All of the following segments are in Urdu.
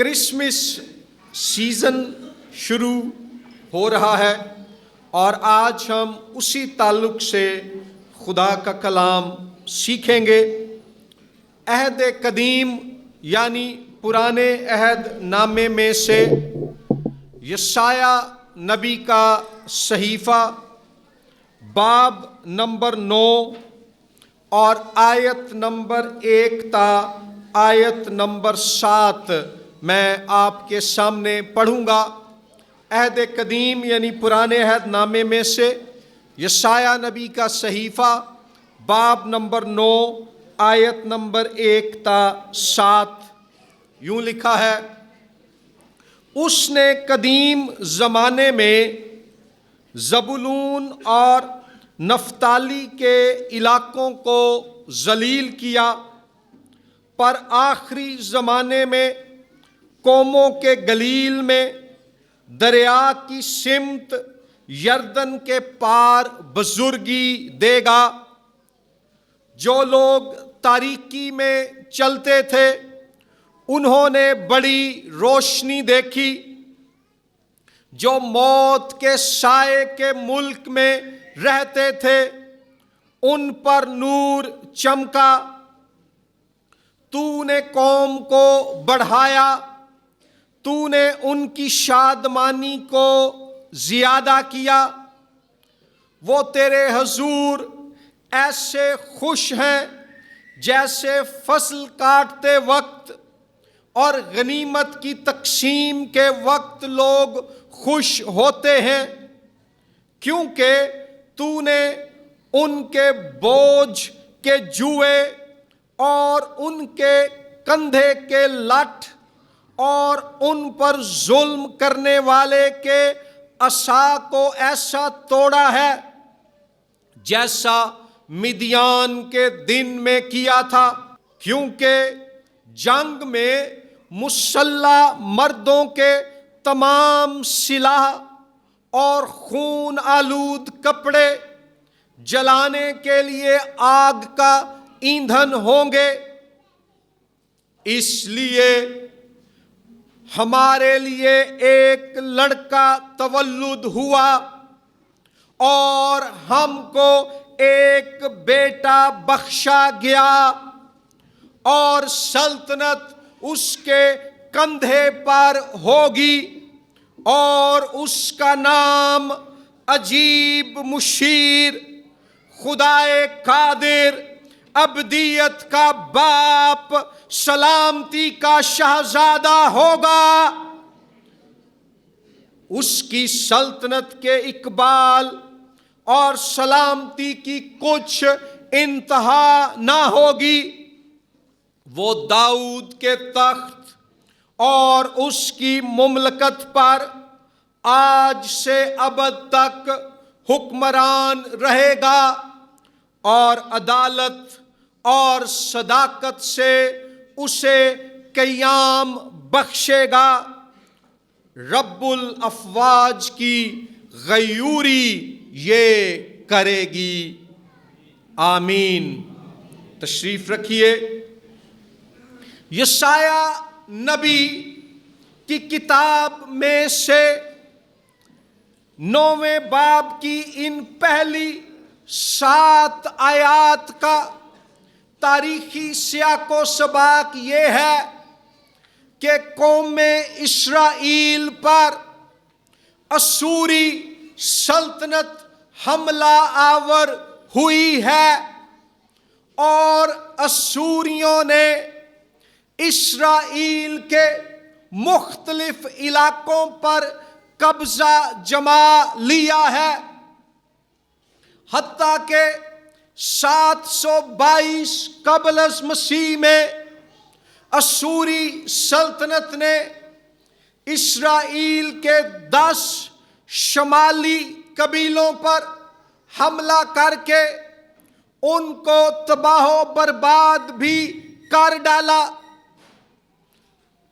کرسمس سیزن شروع ہو رہا ہے اور آج ہم اسی تعلق سے خدا کا کلام سیکھیں گے۔ عہد قدیم یعنی پرانے عہد نامے میں سے یسایہ نبی کا صحیفہ باب نمبر 9 اور آیت نمبر 1 تا آیت نمبر 7 میں آپ کے سامنے پڑھوں گا۔ عہد قدیم یعنی پرانے عہد نامے میں سے یسایہ نبی کا صحیفہ باب نمبر 9 آیت نمبر 1 تا 7 یوں لکھا ہے: اس نے قدیم زمانے میں زبولون اور نفتالی کے علاقوں کو ذلیل کیا، پر آخری زمانے میں قوموں کے گلیل میں دریا کی سمت یردن کے پار بزرگی دے گا۔ جو لوگ تاریکی میں چلتے تھے انہوں نے بڑی روشنی دیکھی، جو موت کے سائے کے ملک میں رہتے تھے ان پر نور چمکا۔ تو نے قوم کو بڑھایا، تو نے ان کی شادمانی کو زیادہ کیا۔ وہ تیرے حضور ایسے خوش ہیں جیسے فصل کاٹتے وقت اور غنیمت کی تقسیم کے وقت لوگ خوش ہوتے ہیں، کیونکہ تو نے ان کے بوجھ کے جوئے اور ان کے کندھے کے لٹ اور ان پر ظلم کرنے والے کے عصا کو ایسا توڑا ہے جیسا مدیان کے دن میں کیا تھا، کیونکہ جنگ میں مسلح مردوں کے تمام سلاح اور خون آلود کپڑے جلانے کے لیے آگ کا ایندھن ہوں گے۔ اس لیے ہمارے لیے ایک لڑکا تولد ہوا اور ہم کو ایک بیٹا بخشا گیا، اور سلطنت اس کے کندھے پر ہوگی، اور اس کا نام عجیب مشیر، خدائے قادر، ابدیت کا باپ، سلامتی کا شہزادہ ہوگا۔ اس کی سلطنت کے اقبال اور سلامتی کی کچھ انتہا نہ ہوگی۔ وہ داؤد کے تخت اور اس کی مملکت پر آج سے ابد تک حکمران رہے گا، اور عدالت اور صداقت سے اسے قیام بخشے گا۔ رب الافواج کی غیوری یہ کرے گی۔ آمین۔ تشریف رکھیے۔ یسایہ نبی کی کتاب میں سے 9ویں باب کی ان پہلی 7 آیات کا تاریخی سیاق و سباق یہ ہے کہ قوم اسرائیل پر اسوری سلطنت حملہ آور ہوئی ہے، اور اسوریوں نے اسرائیل کے مختلف علاقوں پر قبضہ جما لیا ہے، حتیٰ کہ 722 قبل از مسیح میں اسوری سلطنت نے اسرائیل کے 10 شمالی قبیلوں پر حملہ کر کے ان کو تباہ و برباد بھی کر ڈالا۔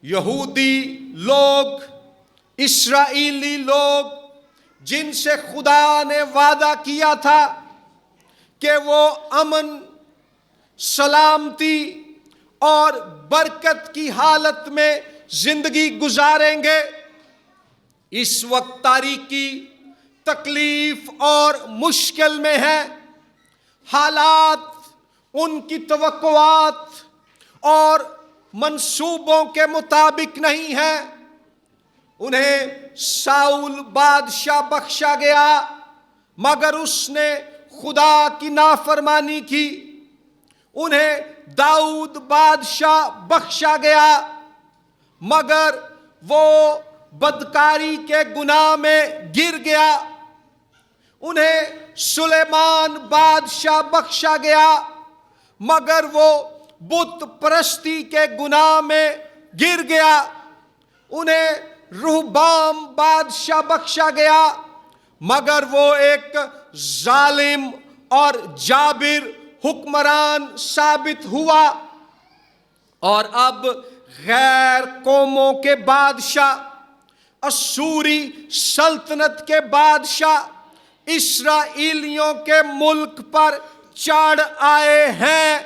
یہودی لوگ، اسرائیلی لوگ، جن سے خدا نے وعدہ کیا تھا کہ وہ امن، سلامتی اور برکت کی حالت میں زندگی گزاریں گے، اس وقت تاریکی، تکلیف اور مشکل میں ہے، حالات ان کی توقعات اور منصوبوں کے مطابق نہیں ہے۔ انہیں ساؤل بادشاہ بخشا گیا مگر اس نے خدا کی نافرمانی کی۔ انہیں داؤد بادشاہ بخشا گیا مگر وہ بدکاری کے گناہ میں گر گیا۔ انہیں سلیمان بادشاہ بخشا گیا مگر وہ بت پرستی کے گناہ میں گر گیا۔ انہیں رہبام بادشاہ بخشا گیا مگر وہ ایک ظالم اور جابر حکمران ثابت ہوا۔ اور اب غیر قوموں کے بادشاہ، اسوری سلطنت کے بادشاہ اسرائیلیوں کے ملک پر چڑھ آئے ہیں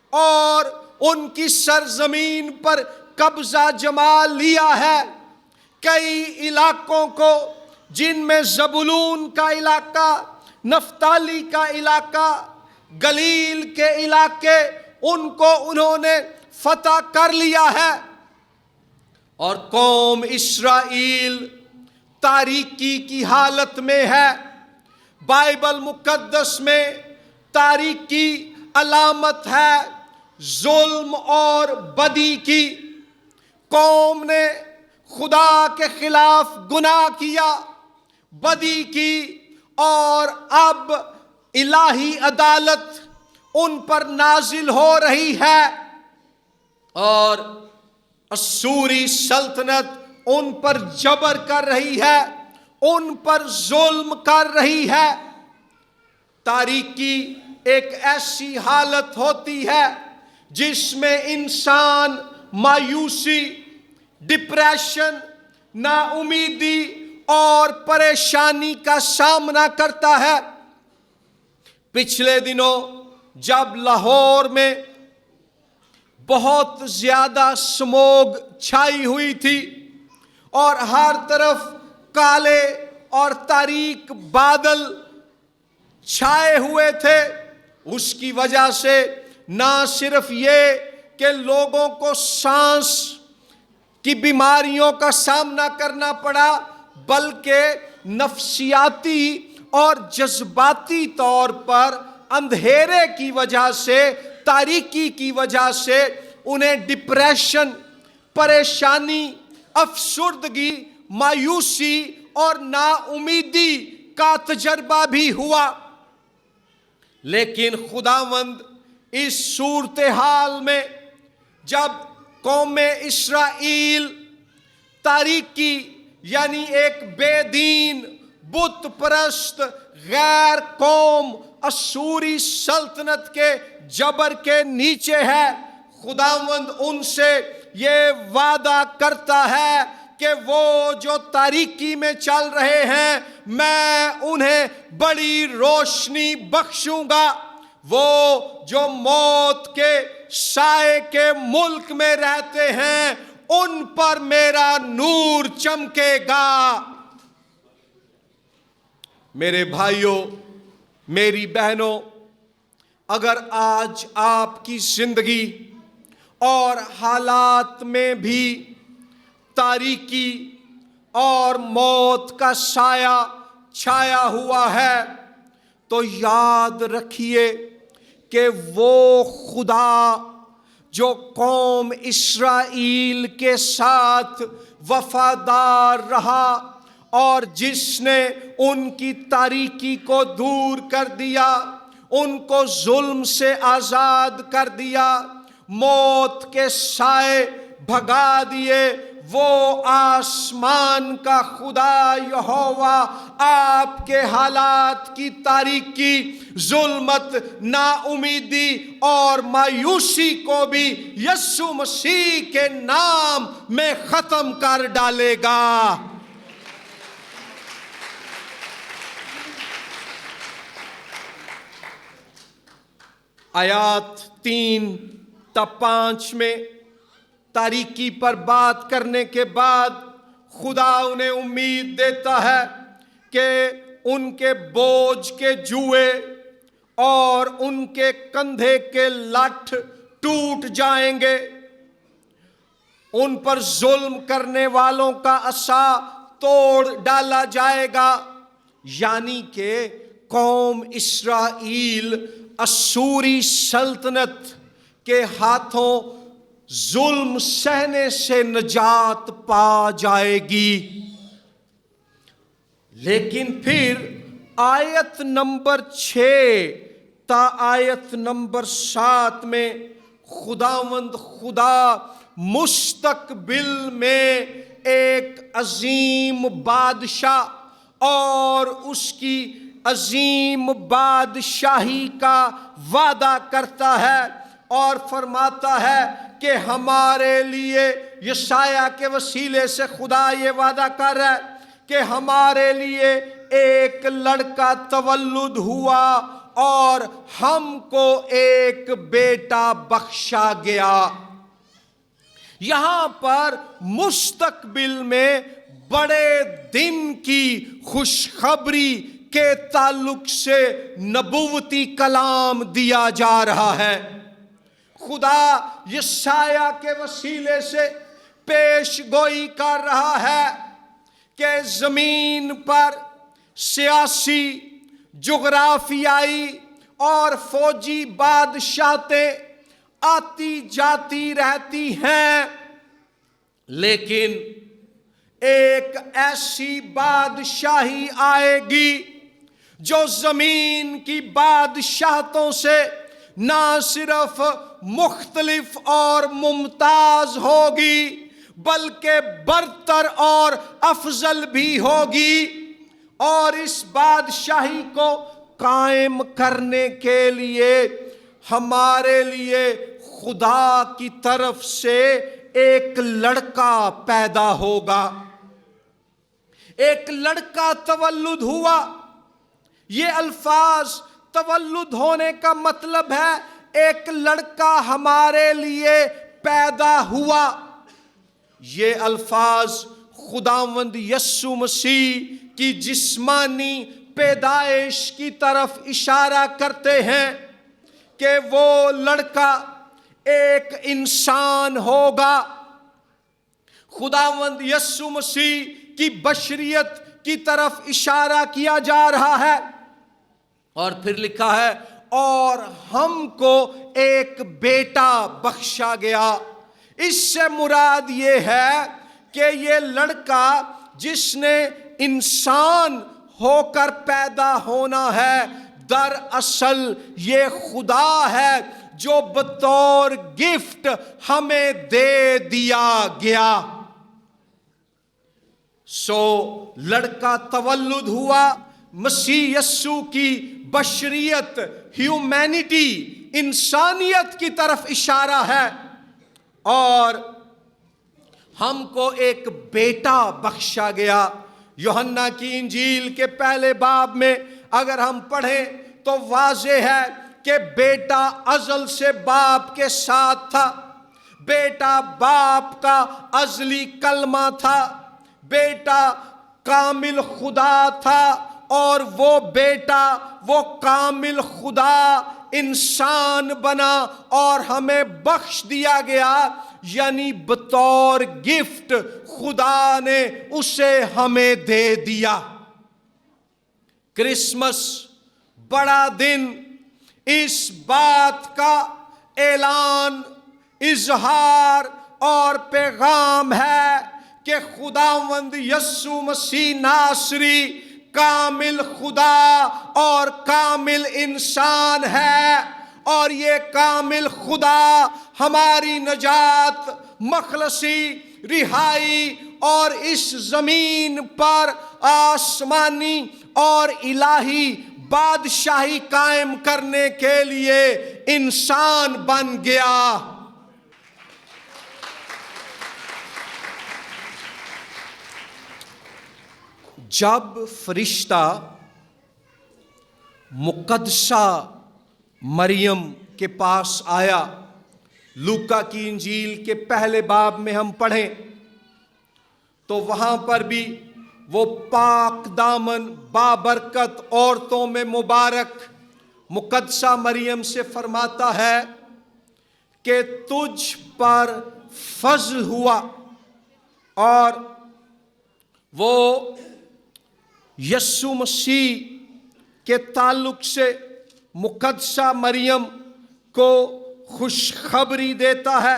اور ان کی سرزمین پر قبضہ جما لیا ہے۔ کئی علاقوں کو، جن میں زبولون کا علاقہ، نفتالی کا علاقہ، گلیل کے علاقے، ان کو انہوں نے فتح کر لیا ہے۔ اور قوم اسرائیل تاریکی کی حالت میں ہے۔ بائبل مقدس میں تاریکی علامت ہے ظلم اور بدی کی۔ قوم نے خدا کے خلاف گناہ کیا، بدی کی، اور اب الہی عدالت ان پر نازل ہو رہی ہے اور اسوری سلطنت ان پر جبر کر رہی ہے، ان پر ظلم کر رہی ہے۔ تاریکی ایک ایسی حالت ہوتی ہے جس میں انسان مایوسی، ڈپریشن، نا امیدی اور پریشانی کا سامنا کرتا ہے۔ پچھلے دنوں جب لاہور میں بہت زیادہ سموگ چھائی ہوئی تھی اور ہر طرف کالے اور تاریک بادل چھائے ہوئے تھے، اس کی وجہ سے نہ صرف یہ کہ لوگوں کو سانس کی بیماریوں کا سامنا کرنا پڑا، بلکہ نفسیاتی اور جذباتی طور پر اندھیرے کی وجہ سے، تاریکی کی وجہ سے انہیں ڈپریشن، پریشانی، افسردگی، مایوسی اور نا امیدی کا تجربہ بھی ہوا۔ لیکن خداوند اس صورتحال میں جب قوم اسرائیل تاریکی یعنی ایک بے دین، بت پرست غیر قوم اسوری سلطنت کے جبر کے نیچے ہے، خداوند ان سے یہ وعدہ کرتا ہے کہ وہ جو تاریکی میں چل رہے ہیں میں انہیں بڑی روشنی بخشوں گا۔ وہ جو موت کے سائے کے ملک میں رہتے ہیں ان پر میرا نور چمکے گا۔ میرے بھائیوں، میری بہنوں، اگر آج آپ کی زندگی اور حالات میں بھی تاریکی اور موت کا سایہ چھایا ہوا ہے تو یاد رکھیے کہ وہ خدا جو قوم اسرائیل کے ساتھ وفادار رہا اور جس نے ان کی تاریکی کو دور کر دیا، ان کو ظلم سے آزاد کر دیا، موت کے سائے بھگا دیے، وہ آسمان کا خدا یہوہ آپ کے حالات کی تاریکی، ظلمت، نا امیدی اور مایوسی کو بھی یسوع مسیح کے نام میں ختم کر ڈالے گا۔ آیات 3 تا 5 میں تاریکی پر بات کرنے کے بعد خدا انہیں امید دیتا ہے کہ ان کے بوجھ کے جوئے اور ان کے کندھے کے لٹھ ٹوٹ جائیں گے، ان پر ظلم کرنے والوں کا عصا توڑ ڈالا جائے گا، یعنی کہ قوم اسرائیل اسوری سلطنت کے ہاتھوں ظلم سہنے سے نجات پا جائے گی۔ لیکن پھر آیت نمبر 6 تا آیت نمبر 7 میں خداوند خدا مستقبل میں ایک عظیم بادشاہ اور اس کی عظیم بادشاہی کا وعدہ کرتا ہے اور فرماتا ہے کہ ہمارے لیے یشعیاہ کے وسیلے سے خدا یہ وعدہ کر رہا ہے کہ ہمارے لیے ایک لڑکا تولد ہوا اور ہم کو ایک بیٹا بخشا گیا۔ یہاں پر مستقبل میں بڑے دن کی خوشخبری کے تعلق سے نبوتی کلام دیا جا رہا ہے۔ خدا یشعیاہ کے وسیلے سے پیش گوئی کر رہا ہے کہ زمین پر سیاسی، جغرافیائی اور فوجی بادشاہتیں آتی جاتی رہتی ہیں، لیکن ایک ایسی بادشاہی آئے گی جو زمین کی بادشاہتوں سے نہ صرف مختلف اور ممتاز ہوگی بلکہ برتر اور افضل بھی ہوگی، اور اس بادشاہی کو قائم کرنے کے لیے ہمارے لیے خدا کی طرف سے ایک لڑکا پیدا ہوگا۔ ایک لڑکا تولد ہوا۔ یہ الفاظ تولد ہونے کا مطلب ہے ایک لڑکا ہمارے لیے پیدا ہوا۔ یہ الفاظ خداوند یسوع مسیح کی جسمانی پیدائش کی طرف اشارہ کرتے ہیں کہ وہ لڑکا ایک انسان ہوگا۔ خداوند یسوع مسیح کی بشریت کی طرف اشارہ کیا جا رہا ہے، اور پھر لکھا ہے اور ہم کو ایک بیٹا بخشا گیا۔ اس سے مراد یہ ہے کہ یہ لڑکا جس نے انسان ہو کر پیدا ہونا ہے، دراصل یہ خدا ہے جو بطور گفٹ ہمیں دے دیا گیا۔ لڑکا تولد ہوا، مسیح یسوع کی بشریت، ہیومینٹی، انسانیت کی طرف اشارہ ہے، اور ہم کو ایک بیٹا بخشا گیا۔ یوحنا کی انجیل کے پہلے باب میں اگر ہم پڑھیں تو واضح ہے کہ بیٹا ازل سے باپ کے ساتھ تھا، بیٹا باپ کا ازلی کلمہ تھا، بیٹا کامل خدا تھا، اور وہ بیٹا، وہ کامل خدا انسان بنا اور ہمیں بخش دیا گیا، یعنی بطور گفٹ خدا نے اسے ہمیں دے دیا۔ کرسمس بڑا دن اس بات کا اعلان، اظہار اور پیغام ہے کہ خداوند یسوع مسیح ناصری کامل خدا اور کامل انسان ہے، اور یہ کامل خدا ہماری نجات، مخلصی، رہائی اور اس زمین پر آسمانی اور الہی بادشاہی قائم کرنے کے لیے انسان بن گیا۔ جب فرشتہ مقدسہ مریم کے پاس آیا، لوکا کی انجیل کے پہلے باب میں ہم پڑھیں تو وہاں پر بھی وہ پاک دامن بابرکت عورتوں میں مبارک مقدسہ مریم سے فرماتا ہے کہ تجھ پر فضل ہوا، اور وہ یسوع مسیح کے تعلق سے مقدسہ مریم کو خوشخبری دیتا ہے۔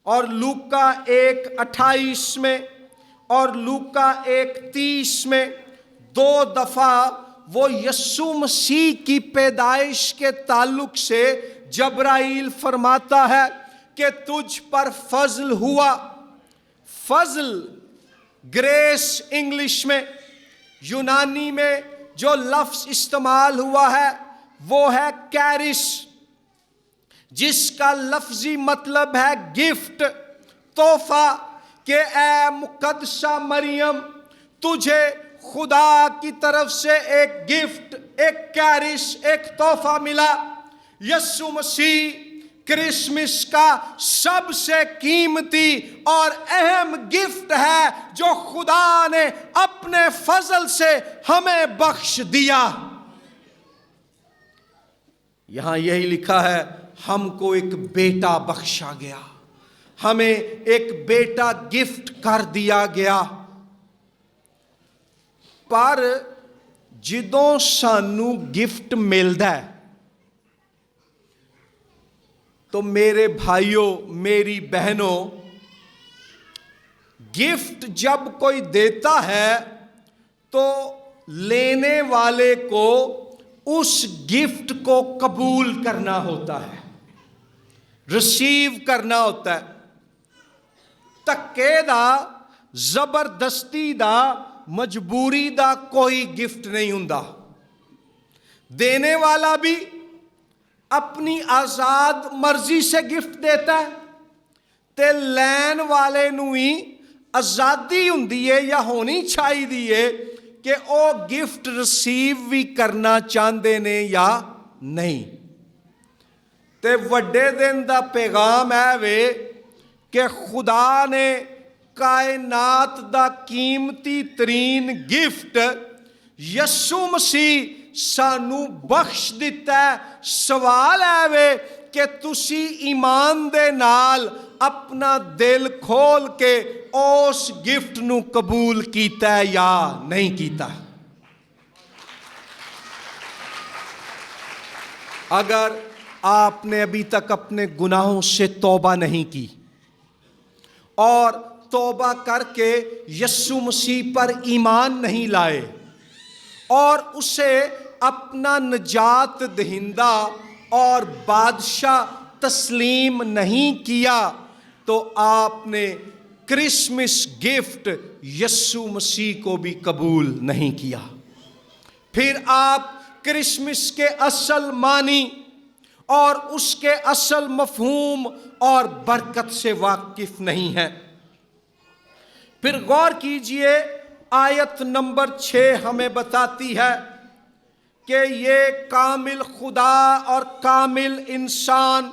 اور لوکا 1:28 میں اور لوکا 1:30 میں 2 دفعہ وہ یسوع مسیح کی پیدائش کے تعلق سے جبرائیل فرماتا ہے کہ تجھ پر فضل ہوا۔ فضل گریس انگلش میں، یونانی میں جو لفظ استعمال ہوا ہے وہ ہے کیرس، جس کا لفظی مطلب ہے گفٹ، تحفہ، کہ اے مقدسہ مریم تجھے خدا کی طرف سے ایک گفٹ، ایک کیرس، ایک تحفہ ملا۔ یسوع مسیح کرسمس کا سب سے قیمتی اور اہم گفٹ ہے جو خدا نے اپنے فضل سے ہمیں بخش دیا۔ یہاں یہی لکھا ہے ہم کو ایک بیٹا بخشا گیا، ہمیں ایک بیٹا گفٹ کر دیا گیا۔ پر جدوں سانو گفٹ ملدا ہے تو میرے بھائیوں، میری بہنوں، گفٹ جب کوئی دیتا ہے تو لینے والے کو اس گفٹ کو قبول کرنا ہوتا ہے، ریسیو کرنا ہوتا ہے۔ ਧੱਕੇ ਦਾ, ਜ਼ਬਰਦਸਤੀ ਦਾ, ਮਜਬੂਰੀ ਦਾ کوئی گفٹ نہیں ਹੁੰਦਾ۔ دینے والا بھی اپنی آزاد مرضی سے گفٹ دیتا ہے تے لین والے نو ہی آزادی ہوندی ہے یا ہونی چاہیے ہے کہ وہ گفٹ ریسیو بھی کرنا چاہتے نے یا نہیں۔ تے وڈے دن دا پیغام ہے وے کہ خدا نے کائنات دا قیمتی ترین گفٹ یسوع مسیح سانو بخش دیتا ہے۔ سوال ہے وے کہ تسی ایمان دے نال اپنا دل کھول کے اس گفٹ نو قبول کیتا ہے یا نہیں کیتا۔ اگر آپ نے ابھی تک اپنے گناہوں سے توبہ نہیں کی اور توبہ کر کے یسوع مسیح پر ایمان نہیں لائے اور اسے اپنا نجات دہندہ اور بادشاہ تسلیم نہیں کیا تو آپ نے کرسمس گفٹ یسوع مسیح کو بھی قبول نہیں کیا۔ پھر آپ کرسمس کے اصل معنی اور اس کے اصل مفہوم اور برکت سے واقف نہیں ہیں۔ پھر غور کیجئے، آیت نمبر 6 ہمیں بتاتی ہے کہ یہ کامل خدا اور کامل انسان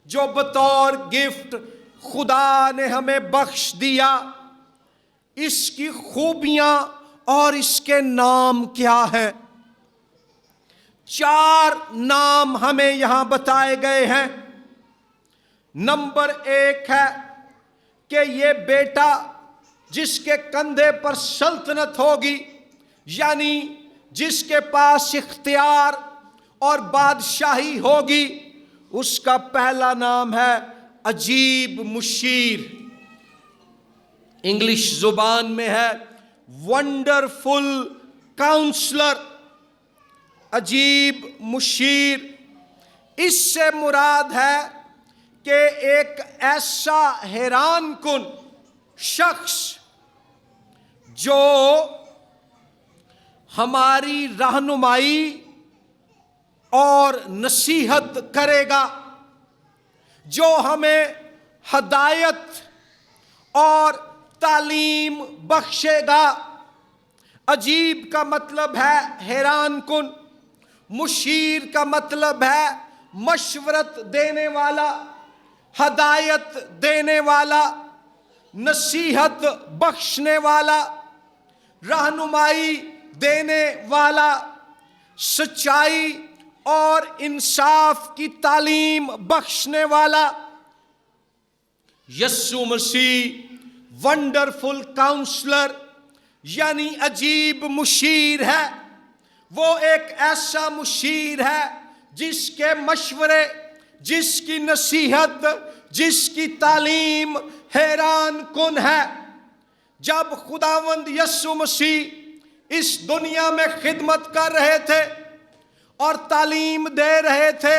جو بطور گفٹ خدا نے ہمیں بخش دیا، اس کی خوبیاں اور اس کے نام کیا ہیں؟ 4 نام ہمیں یہاں بتائے گئے ہیں۔ نمبر 1 ہے کہ یہ بیٹا جس کے کندھے پر سلطنت ہوگی، یعنی جس کے پاس اختیار اور بادشاہی ہوگی، اس کا پہلا نام ہے عجیب مشیر۔ انگلش زبان میں ہے ونڈرفل کاؤنسلر، عجیب مشیر۔ اس سے مراد ہے کہ ایک ایسا حیران کن شخص جو ہماری رہنمائی اور نصیحت کرے گا، جو ہمیں ہدایت اور تعلیم بخشے گا۔ عجیب کا مطلب ہے حیران کن، مشیر کا مطلب ہے مشورت دینے والا، ہدایت دینے والا، نصیحت بخشنے والا، رہنمائی دینے والا، سچائی اور انصاف کی تعلیم بخشنے والا یسوع مسیح ونڈرفل کاؤنسلر یعنی عجیب مشیر ہے۔ وہ ایک ایسا مشیر ہے جس کے مشورے، جس کی نصیحت، جس کی تعلیم حیران کن ہے۔ جب خداوند یسوع مسیح اس دنیا میں خدمت کر رہے تھے اور تعلیم دے رہے تھے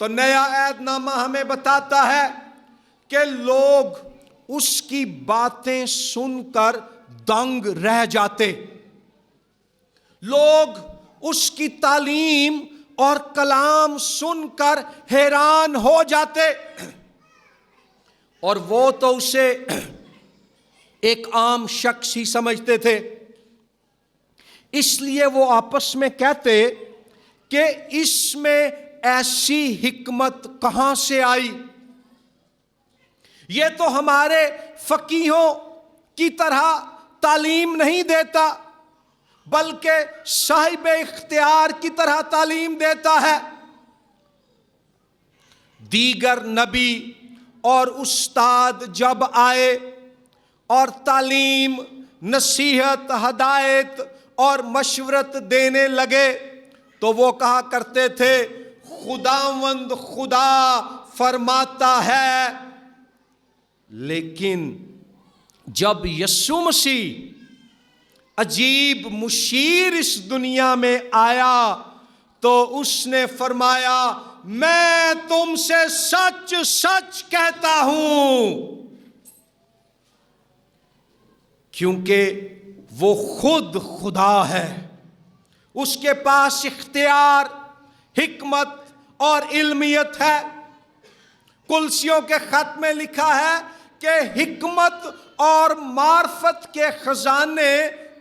تو نیا عہد نامہ ہمیں بتاتا ہے کہ لوگ اس کی باتیں سن کر دنگ رہ جاتے، لوگ اس کی تعلیم اور کلام سن کر حیران ہو جاتے، اور وہ تو اسے ایک عام شخص ہی سمجھتے تھے۔ اس لیے وہ آپس میں کہتے کہ اس میں ایسی حکمت کہاں سے آئی؟ یہ تو ہمارے فقیہوں کی طرح تعلیم نہیں دیتا، بلکہ صاحب اختیار کی طرح تعلیم دیتا ہے۔ دیگر نبی اور استاد جب آئے اور تعلیم، نصیحت، ہدایت اور مشورت دینے لگے تو وہ کہا کرتے تھے خداوند خدا فرماتا ہے۔ لیکن جب یسوع مسیح عجیب مشیر اس دنیا میں آیا تو اس نے فرمایا میں تم سے سچ سچ کہتا ہوں، کیونکہ وہ خود خدا ہے، اس کے پاس اختیار، حکمت اور علمیت ہے۔ کلسیوں کے خط میں لکھا ہے کہ حکمت اور معرفت کے خزانے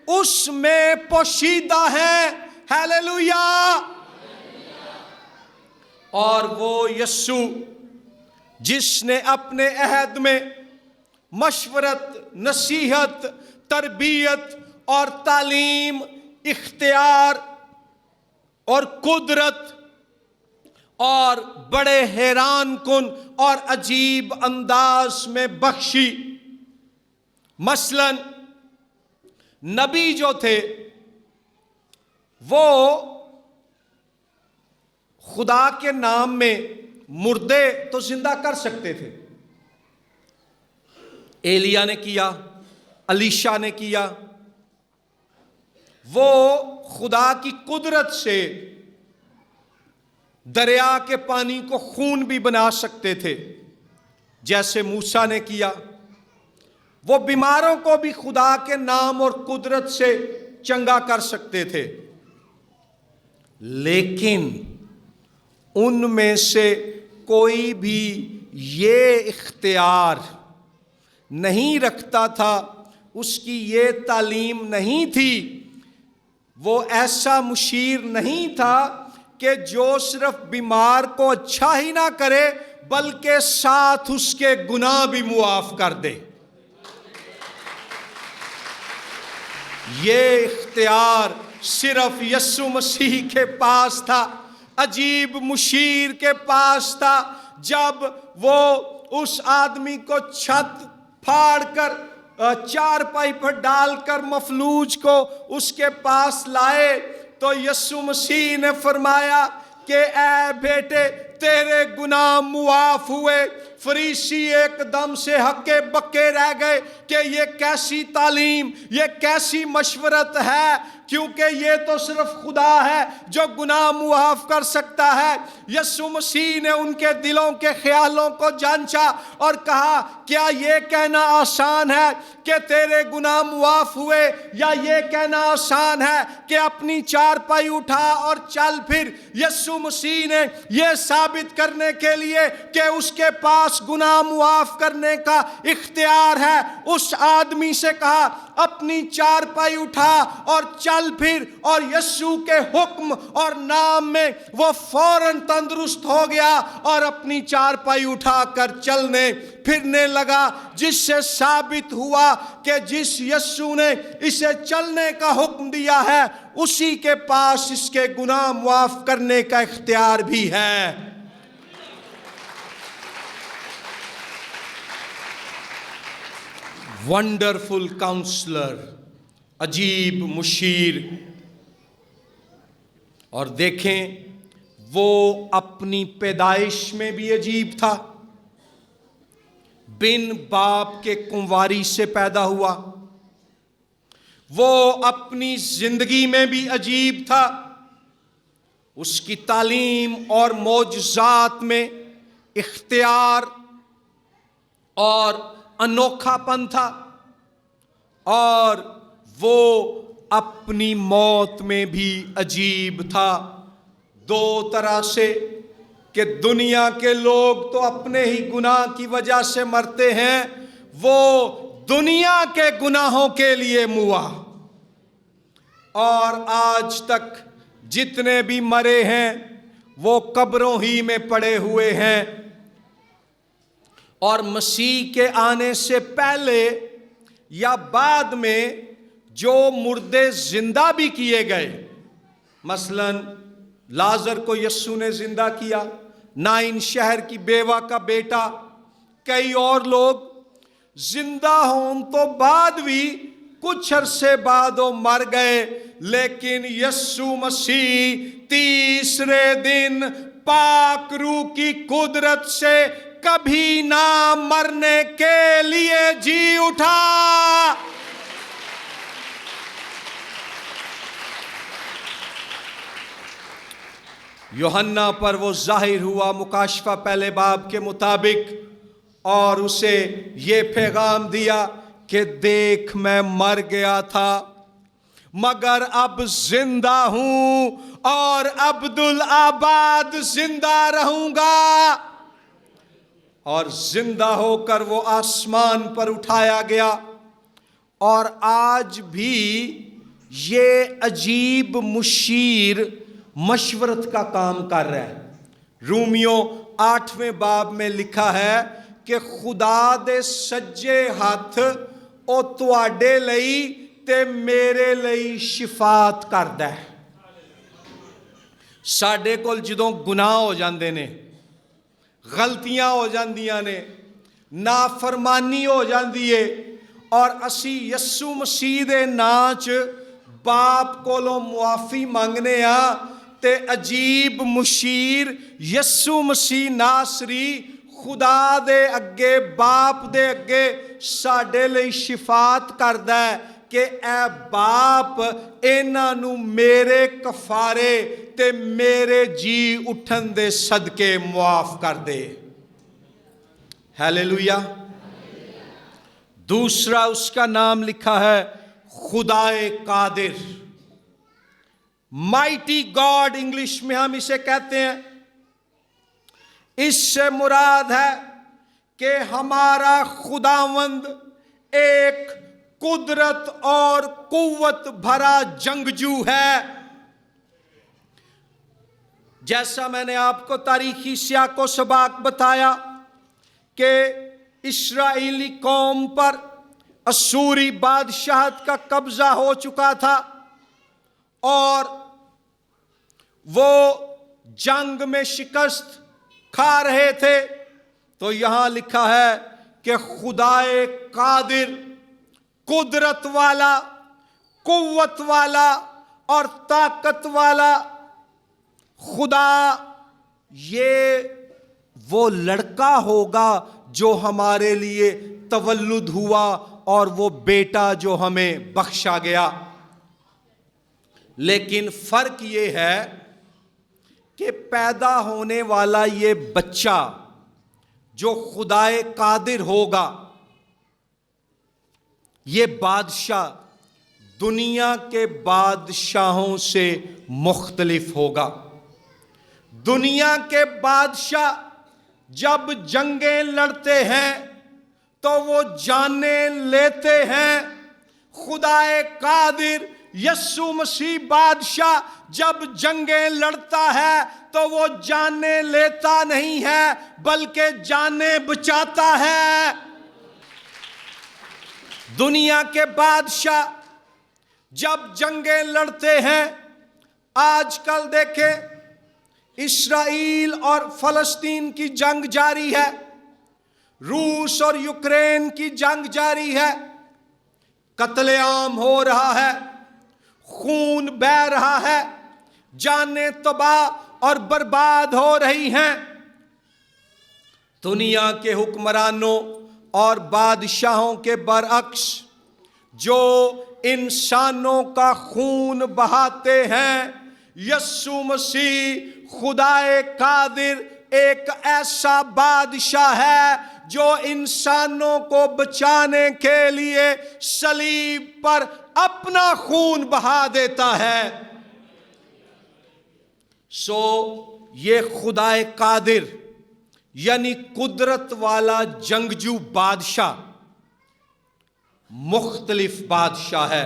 اس میں پوشیدہ ہیں۔ ہیلیلویا! اور وہ یسوع جس نے اپنے عہد میں مشورت، نصیحت، تربیت اور تعلیم، اختیار اور قدرت اور بڑے حیران کن اور عجیب انداز میں بخشی۔ مثلاً نبی جو تھے وہ خدا کے نام میں مردے تو زندہ کر سکتے تھے۔ ایلیا نے کیا، الیشا نے کیا۔ وہ خدا کی قدرت سے دریا کے پانی کو خون بھی بنا سکتے تھے جیسے موسیٰ نے کیا۔ وہ بیماروں کو بھی خدا کے نام اور قدرت سے چنگا کر سکتے تھے، لیکن ان میں سے کوئی بھی یہ اختیار نہیں رکھتا تھا، اس کی یہ تعلیم نہیں تھی، وہ ایسا مشیر نہیں تھا کہ جو صرف بیمار کو اچھا ہی نہ کرے بلکہ ساتھ اس کے گناہ بھی معاف کر دے۔ یہ اختیار صرف یسوع مسیح کے پاس تھا، عجیب مشیر کے پاس تھا۔ جب وہ اس آدمی کو چھت پھاڑ کر چارپائی پر ڈال کر مفلوج کو اس کے پاس لائے تو یسوع مسیح نے فرمایا کہ اے بیٹے تیرے گناہ معاف ہوئے۔ فریسی ایک دم سے ہکے بکے رہ گئے کہ یہ کیسی تعلیم، یہ کیسی مشورت ہے، کیونکہ یہ تو صرف خدا ہے جو گناہ معاف کر سکتا ہے۔ یسوع مسیح نے ان کے دلوں کے خیالوں کو جانچا اور کہا کیا یہ کہنا آسان ہے کہ تیرے گناہ معاف ہوئے، یا یہ کہنا آسان ہے کہ اپنی چارپائی اٹھا اور چل پھر؟ یسوع مسیح نے یہ ثابت ثابت کرنے کے لیے کہ اس کے پاس گناہ معاف کرنے کا اختیار ہے، اس آدمی سے کہا اپنی چارپائی اٹھا اور چل پھر، اور یسوع کے حکم اور نام میں وہ فوراً تندرست ہو گیا اور اپنی چارپائی اٹھا کر چلنے پھرنے لگا، جس سے ثابت ہوا کہ جس یسوع نے اسے چلنے کا حکم دیا ہے اسی کے پاس اس کے گناہ معاف کرنے کا اختیار بھی ہے۔ ونڈرفل کاؤنسلر، عجیب مشیر۔ اور دیکھیں وہ اپنی پیدائش میں بھی عجیب تھا، بن باپ کے کنواری سے پیدا ہوا۔ وہ اپنی زندگی میں بھی عجیب تھا، اس کی تعلیم اور معجزات میں اختیار اور انوکھا پن تھا، اور وہ اپنی موت میں بھی عجیب تھا، دو طرح سے کہ دنیا کے لوگ تو اپنے ہی گناہ کی وجہ سے مرتے ہیں، وہ دنیا کے گناہوں کے لیے موا، اور آج تک جتنے بھی مرے ہیں وہ قبروں ہی میں پڑے ہوئے ہیں۔ اور مسیح کے آنے سے پہلے یا بعد میں جو مردے زندہ بھی کیے گئے، مثلا لازر کو یسوع نے زندہ کیا، نائن شہر کی بیوہ کا بیٹا، کئی اور لوگ زندہ ہوں تو بعد بھی کچھ عرصے بعد وہ مر گئے، لیکن یسوع مسیح تیسرے دن پاک روح کی قدرت سے کبھی نہ مرنے کے لیے جی اٹھا۔ یوحنا پر وہ ظاہر ہوا مکاشفہ پہلے باب کے مطابق، اور اسے یہ پیغام دیا کہ دیکھ میں مر گیا تھا مگر اب زندہ ہوں اور عبدالآباد زندہ رہوں گا، اور زندہ ہو کر وہ آسمان پر اٹھایا گیا، اور آج بھی یہ عجیب مشیر مشورت کا کام کر رہا ہے۔ رومیوں 8ویں باب میں لکھا ہے کہ خدا دے سجے ہاتھ او تواڈے لئی تے میرے لئی شفاعت کردا ہے۔ ساڈے کول جدوں گناہ ہو جاندے نے، غلطیاں ہو جاندیاں نے، نافرمانی ہو جاندی ہے، اور اسی یسوع مسیح دے ناں چ باپ کولوں معافی منگنے ہاں، تے عجیب مشیر یسوع مسیح ناصری خدا دے اگے، باپ دے اگے ساڈے لئی شفاعت کردا ہے کہ اے باپ انہاں نوں میرے کفارے تے میرے جی اٹھن دے صدقے معاف کر دے۔ ہیلیلویا۔ دوسرا اس کا نام لکھا ہے خدائے قادر، مائٹی گاڈ انگلش میں ہم اسے کہتے ہیں۔ اس سے مراد ہے کہ ہمارا خداوند ایک قدرت اور قوت بھرا جنگجو ہے۔ جیسا میں نے آپ کو تاریخی سیاق و سباق بتایا کہ اسرائیلی قوم پر اسوری بادشاہت کا قبضہ ہو چکا تھا، اور وہ جنگ میں شکست کھا رہے تھے، تو یہاں لکھا ہے کہ خدائے قادر، قدرت والا، قوت والا اور طاقت والا خدا، یہ وہ لڑکا ہوگا جو ہمارے لیے تولد ہوا، اور وہ بیٹا جو ہمیں بخشا گیا۔ لیکن فرق یہ ہے کہ پیدا ہونے والا یہ بچہ جو خدائے قادر ہوگا، یہ بادشاہ دنیا کے بادشاہوں سے مختلف ہوگا۔ دنیا کے بادشاہ جب جنگیں لڑتے ہیں تو وہ جانیں لیتے ہیں، خدا قادر یسوع مسیح بادشاہ جب جنگیں لڑتا ہے تو وہ جانیں لیتا نہیں ہے بلکہ جانیں بچاتا ہے۔ دنیا کے بادشاہ جب جنگیں لڑتے ہیں، آج کل دیکھیں اسرائیل اور فلسطین کی جنگ جاری ہے، روس اور یوکرین کی جنگ جاری ہے، قتل عام ہو رہا ہے، خون بہہ رہا ہے، جانیں تباہ اور برباد ہو رہی ہیں۔ دنیا کے حکمرانوں اور بادشاہوں کے برعکس جو انسانوں کا خون بہاتے ہیں، یسوع مسیح خدائے قادر ایک ایسا بادشاہ ہے جو انسانوں کو بچانے کے لیے صلیب پر اپنا خون بہا دیتا ہے۔ یہ خدائے قادر یعنی قدرت والا جنگجو بادشاہ مختلف بادشاہ ہے،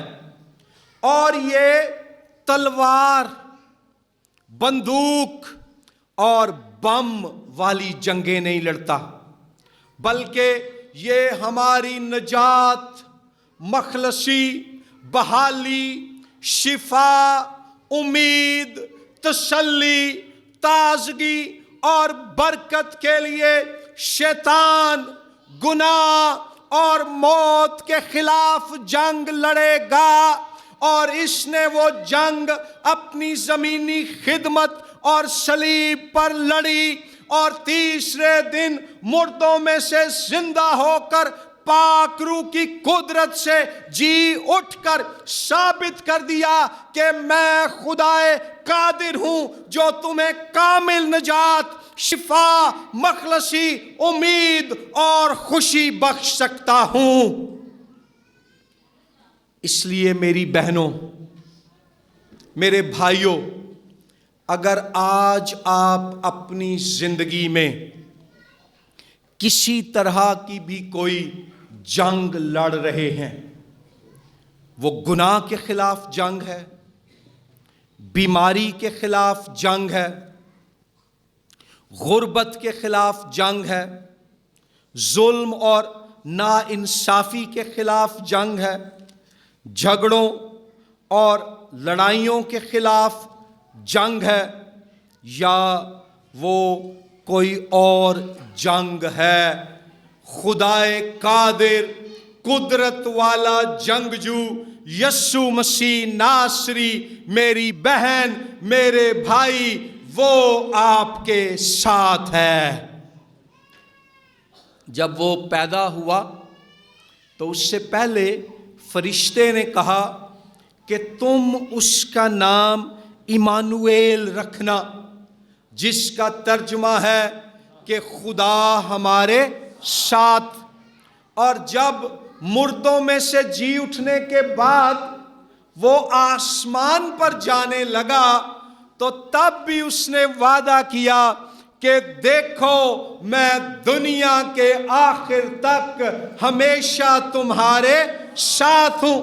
اور یہ تلوار، بندوق اور بم والی جنگیں نہیں لڑتا، بلکہ یہ ہماری نجات، مخلصی، بحالی، شفا، امید، تسلی، تازگی اور برکت کے لیے شیطان، گناہ اور موت کے خلاف جنگ لڑے گا، اور اس نے وہ جنگ اپنی زمینی خدمت اور صلیب پر لڑی، اور تیسرے دن مردوں میں سے زندہ ہو کر پاک روح کی قدرت سے جی اٹھ کر ثابت کر دیا کہ میں خدائے قادر ہوں جو تمہیں کامل نجات، شفا، مخلصی، امید اور خوشی بخش سکتا ہوں۔ اس لیے میری بہنوں، میرے بھائیوں، اگر آج آپ اپنی زندگی میں کسی طرح کی بھی کوئی جنگ لڑ رہے ہیں، وہ گناہ کے خلاف جنگ ہے، بیماری کے خلاف جنگ ہے، غربت کے خلاف جنگ ہے، ظلم اور ناانصافی کے خلاف جنگ ہے، جھگڑوں اور لڑائیوں کے خلاف جنگ ہے، یا وہ کوئی اور جنگ ہے، خدائے قادر، قدرت والا جنگجو یسوع مسیح ناصری، میری بہن، میرے بھائی، وہ آپ کے ساتھ ہے۔ جب وہ پیدا ہوا تو اس سے پہلے فرشتے نے کہا کہ تم اس کا نام ایمانویل رکھنا، جس کا ترجمہ ہے کہ خدا ہمارے ساتھ۔ اور جب مردوں میں سے جی اٹھنے کے بعد وہ آسمان پر جانے لگا تو تب بھی اس نے وعدہ کیا کہ دیکھو میں دنیا کے آخر تک ہمیشہ تمہارے ساتھ ہوں۔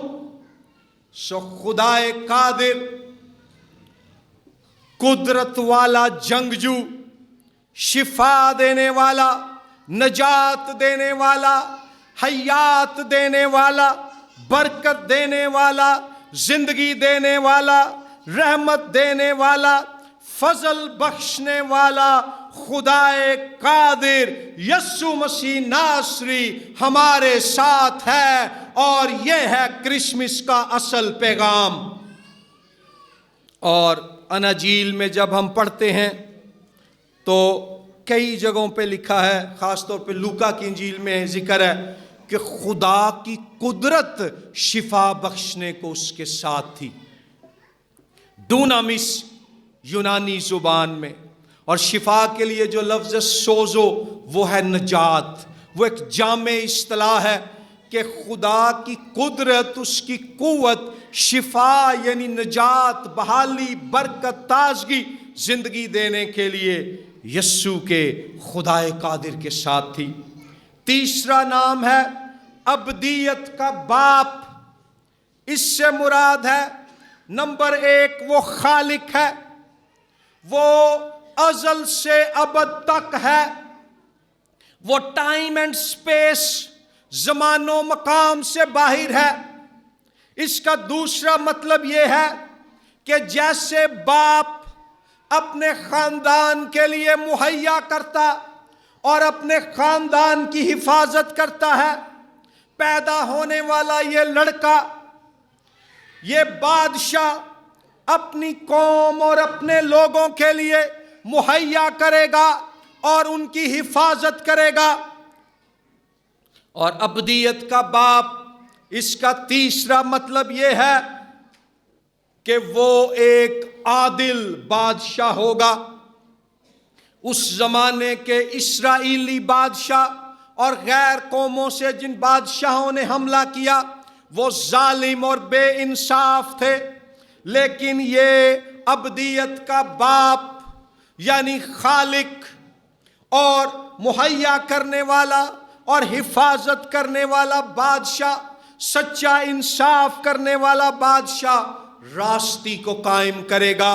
خدائے قادر، قدرت والا جنگجو، شفا دینے والا، نجات دینے والا، حیات دینے والا، برکت دینے والا، زندگی دینے والا، رحمت دینے والا، فضل بخشنے والا خدائے قادر یسوع مسیح ناصری ہمارے ساتھ ہے، اور یہ ہے کرسمس کا اصل پیغام۔ اور اناجیل میں جب ہم پڑھتے ہیں تو کئی جگہوں پہ لکھا ہے، خاص طور پہ لوکا کی انجیل میں ذکر ہے کہ خدا کی قدرت شفا بخشنے کو اس کے ساتھ تھی۔ ڈونامس یونانی زبان میں، اور شفا کے لیے جو لفظ سوزو وہ ہے نجات، وہ ایک جامع اصطلاح ہے کہ خدا کی قدرت، اس کی قوت، شفا یعنی نجات، بحالی، برکت، تازگی زندگی دینے کے لیے یسوع کے خدائے قادر کے ساتھ تھی۔ تیسرا نام ہے ابدیت کا باپ۔ اس سے مراد ہے نمبر 1 وہ خالق ہے، وہ ازل سے ابد تک ہے، وہ ٹائم اینڈ سپیس زمان و مقام سے باہر ہے۔ اس کا دوسرا مطلب یہ ہے کہ جیسے باپ اپنے خاندان کے لیے مہیا کرتا اور اپنے خاندان کی حفاظت کرتا ہے، پیدا ہونے والا یہ لڑکا، یہ بادشاہ اپنی قوم اور اپنے لوگوں کے لیے مہیا کرے گا اور ان کی حفاظت کرے گا۔ اور ابدیت کا باپ، اس کا تیسرا مطلب یہ ہے کہ وہ ایک عادل بادشاہ ہوگا۔ اس زمانے کے اسرائیلی بادشاہ اور غیر قوموں سے جن بادشاہوں نے حملہ کیا وہ ظالم اور بے انصاف تھے، لیکن یہ ابدیت کا باپ یعنی خالق اور مہیا کرنے والا اور حفاظت کرنے والا بادشاہ، سچا انصاف کرنے والا بادشاہ راستی کو قائم کرے گا۔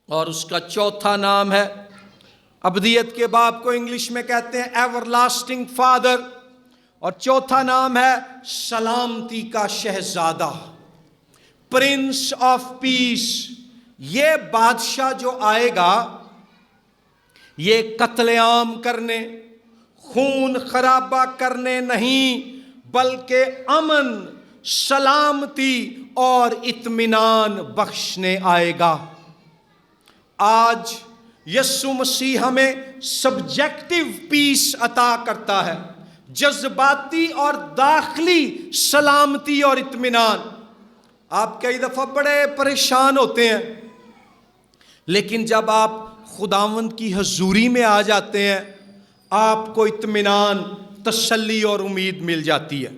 اور اس کا چوتھا نام ہے، ابدیت کے باپ کو انگلش میں کہتے ہیں ایور لاسٹنگ فادر، اور چوتھا نام ہے سلامتی کا شہزادہ، پرنس آف پیس۔ یہ بادشاہ جو آئے گا یہ قتل عام کرنے، خون خرابہ کرنے نہیں، بلکہ امن، سلامتی اور اطمینان بخشنے آئے گا۔ آج یسوع مسیح ہمیں سبجیکٹو پیس عطا کرتا ہے، جذباتی اور داخلی سلامتی اور اطمینان۔ آپ کئی دفعہ بڑے پریشان ہوتے ہیں، لیکن جب آپ خداوند کی حضوری میں آ جاتے ہیں آپ کو اطمینان، تسلی اور امید مل جاتی ہے۔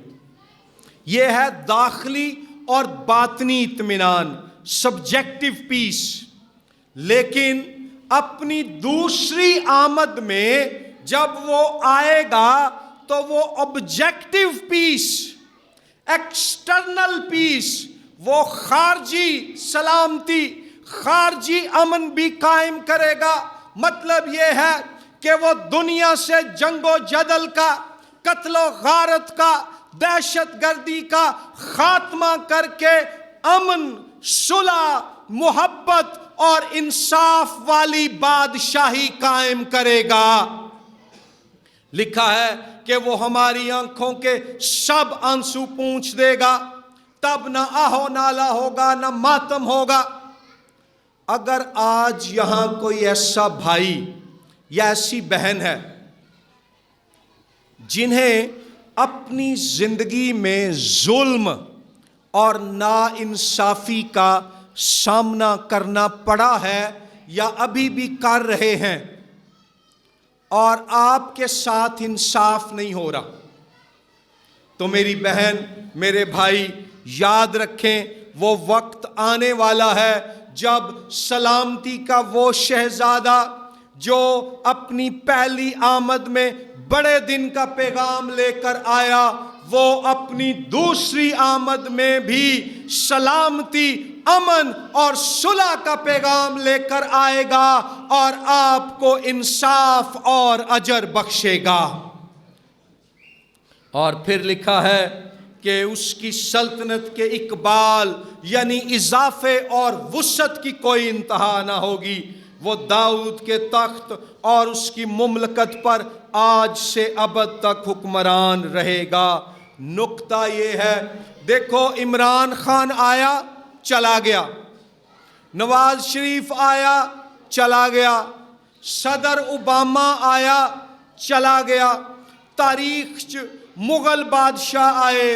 یہ ہے داخلی اور باطنی اطمینان، سبجیکٹو پیس۔ لیکن اپنی دوسری آمد میں جب وہ آئے گا تو وہ آبجیکٹو پیس، ایکسٹرنل پیس، وہ خارجی سلامتی، خارجی امن بھی قائم کرے گا۔ مطلب یہ ہے کہ وہ دنیا سے جنگ و جدل کا، قتل و غارت کا، دہشت گردی کا خاتمہ کر کے امن، صلح، محبت اور انصاف والی بادشاہی قائم کرے گا۔ لکھا ہے کہ وہ ہماری آنکھوں کے سب آنسو پونچھ دے گا، تب نہ آہو نالا ہوگا، نہ ماتم ہوگا۔ اگر آج یہاں کوئی ایسا بھائی یا ایسی بہن ہے جنہیں اپنی زندگی میں ظلم اور ناانصافی کا سامنا کرنا پڑا ہے یا ابھی بھی کر رہے ہیں اور آپ کے ساتھ انصاف نہیں ہو رہا، تو میری بہن، میرے بھائی، یاد رکھیں وہ وقت آنے والا ہے جب سلامتی کا وہ شہزادہ جو اپنی پہلی آمد میں بڑے دن کا پیغام لے کر آیا، وہ اپنی دوسری آمد میں بھی سلامتی، امن اور صلح کا پیغام لے کر آئے گا اور آپ کو انصاف اور اجر بخشے گا۔ اور پھر لکھا ہے کہ اس کی سلطنت کے اقبال یعنی اضافے اور وسعت کی کوئی انتہا نہ ہوگی۔ وہ داؤد کے تخت اور اس کی مملکت پر آج سے ابد تک حکمران رہے گا۔ نقطہ یہ ہے، دیکھو عمران خان آیا چلا گیا، نواز شریف آیا چلا گیا، صدر اوباما آیا چلا گیا، تاریخ مغل بادشاہ آئے،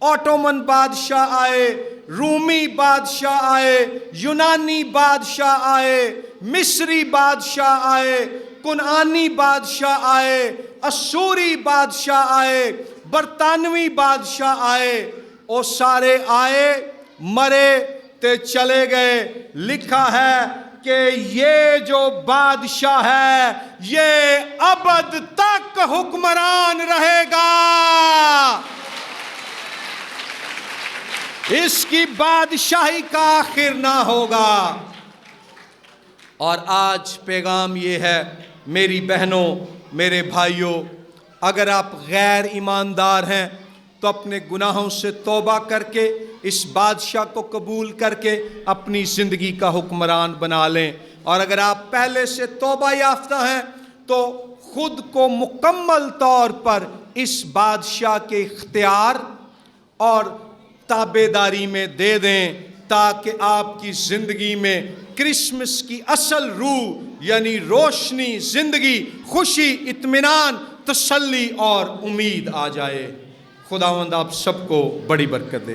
اوٹومن بادشاہ آئے، رومی بادشاہ آئے، یونانی بادشاہ آئے، مصری بادشاہ آئے، کنعانی بادشاہ آئے، اسوری بادشاہ آئے، برطانوی بادشاہ آئے، وہ سارے آئے، مرے تے چلے گئے۔ لکھا ہے کہ یہ جو بادشاہ ہے یہ ابد تک حکمران رہے گا، اس کی بادشاہی کا آخر نہ ہوگا۔ اور آج پیغام یہ ہے میری بہنوں، میرے بھائیوں، اگر آپ غیر ایماندار ہیں تو اپنے گناہوں سے توبہ کر کے اس بادشاہ کو قبول کر کے اپنی زندگی کا حکمران بنا لیں، اور اگر آپ پہلے سے توبہ یافتہ ہیں تو خود کو مکمل طور پر اس بادشاہ کے اختیار اور تابعداری میں دے دیں، تاکہ آپ کی زندگی میں کرسمس کی اصل روح یعنی روشنی، زندگی، خوشی، اطمینان، تسلی اور امید آ جائے۔ خداوند آپ سب کو بڑی برکت دے۔